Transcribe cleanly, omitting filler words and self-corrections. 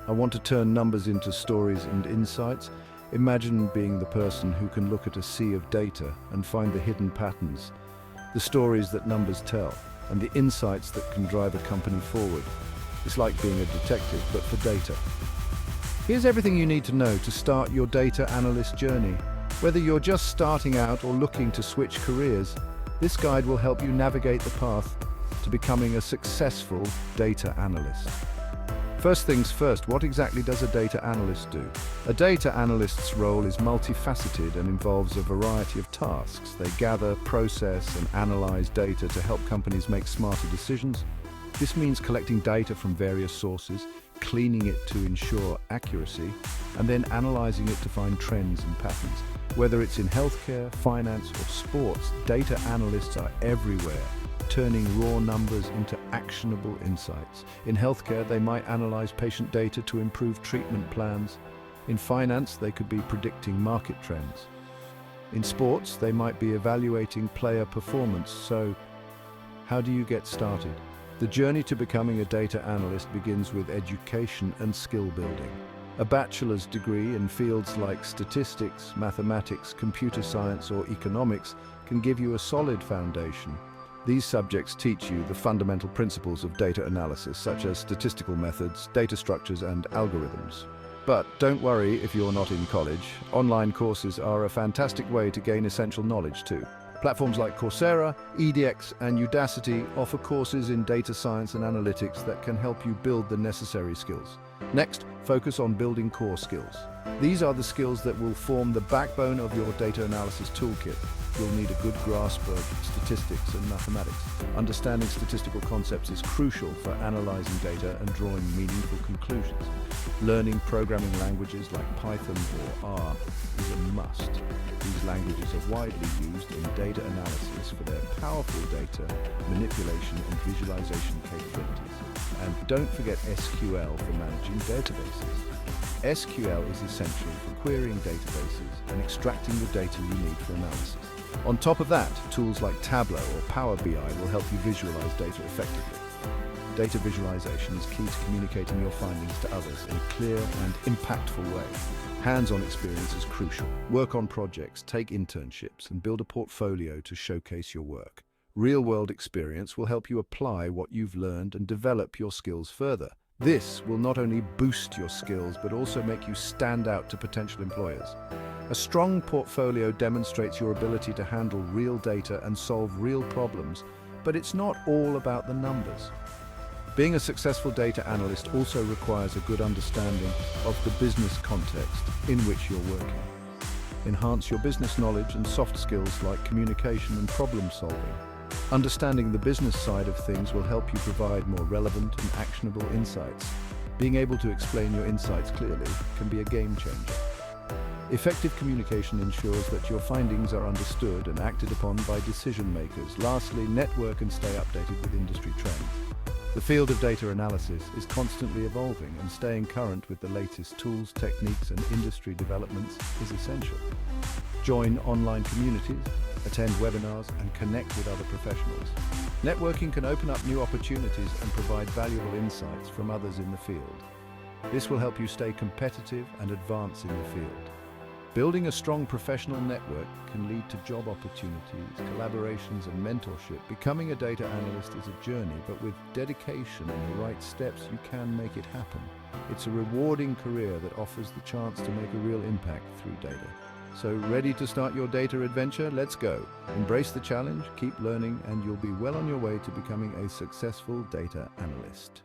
I want to turn numbers into stories and insights. Imagine being the person who can look at a sea of data and find the hidden patterns, the stories that numbers tell, and the insights that can drive a company forward. It's like being a detective, but for data. Here's everything you need to know to start your data analyst journey. Whether you're just starting out or looking to switch careers, this guide will help you navigate the path to becoming a successful data analyst. First things first, what exactly does a data analyst do? A data analyst's role is multifaceted and involves a variety of tasks. They gather, process, and analyze data to help companies make smarter decisions. This means collecting data from various sources, cleaning it to ensure accuracy, and then analyzing it to find trends and patterns. Whether it's in healthcare, finance, or sports, data analysts are everywhere, turning raw numbers into actionable insights. In healthcare, they might analyze patient data to improve treatment plans. In finance, they could be predicting market trends. In sports, they might be evaluating player performance. So, how do you get started? The journey to becoming a data analyst begins with education and skill building. A bachelor's degree in fields like statistics, mathematics, computer science, or economics can give you a solid foundation. These subjects teach you the fundamental principles of data analysis, such as statistical methods, data structures, and algorithms. But don't worry if you're not in college. Online courses are a fantastic way to gain essential knowledge too. Platforms like Coursera, edX, and Udacity offer courses in data science and analytics that can help you build the necessary skills. Next, focus on building core skills. These are the skills that will form the backbone of your data analysis toolkit. You'll need a good grasp of statistics and mathematics. Understanding statistical concepts is crucial for analyzing data and drawing meaningful conclusions. Learning programming languages like Python or R is a must. These languages are widely used in data analysis for their powerful data manipulation and visualization capabilities. And don't forget SQL for managing databases. SQL is essential for querying databases and extracting the data you need for analysis. On top of that, tools like Tableau or Power BI will help you visualize data effectively. Data visualization is key to communicating your findings to others in a clear and impactful way. Hands-on experience is crucial. Work on projects, take internships, and build a portfolio to showcase your work. Real-world experience will help you apply what you've learned and develop your skills further. This will not only boost your skills, but also make you stand out to potential employers. A strong portfolio demonstrates your ability to handle real data and solve real problems, but it's not all about the numbers. Being a successful data analyst also requires a good understanding of the business context in which you're working. Enhance your business knowledge and soft skills like communication and problem solving. Understanding the business side of things will help you provide more relevant and actionable insights. Being able to explain your insights clearly can be a game changer. Effective communication ensures that your findings are understood and acted upon by decision makers. Lastly, network and stay updated with industry trends. The field of data analysis is constantly evolving, and staying current with the latest tools, techniques, and industry developments is essential. Join online communities, attend webinars, and connect with other professionals. Networking can open up new opportunities and provide valuable insights from others in the field. This will help you stay competitive and advance in the field. Building a strong professional network can lead to job opportunities, collaborations, and mentorship. Becoming a data analyst is a journey, but with dedication and the right steps, you can make it happen. It's a rewarding career that offers the chance to make a real impact through data. So, ready to start your data adventure? Let's go. Embrace the challenge, keep learning, and you'll be well on your way to becoming a successful data analyst.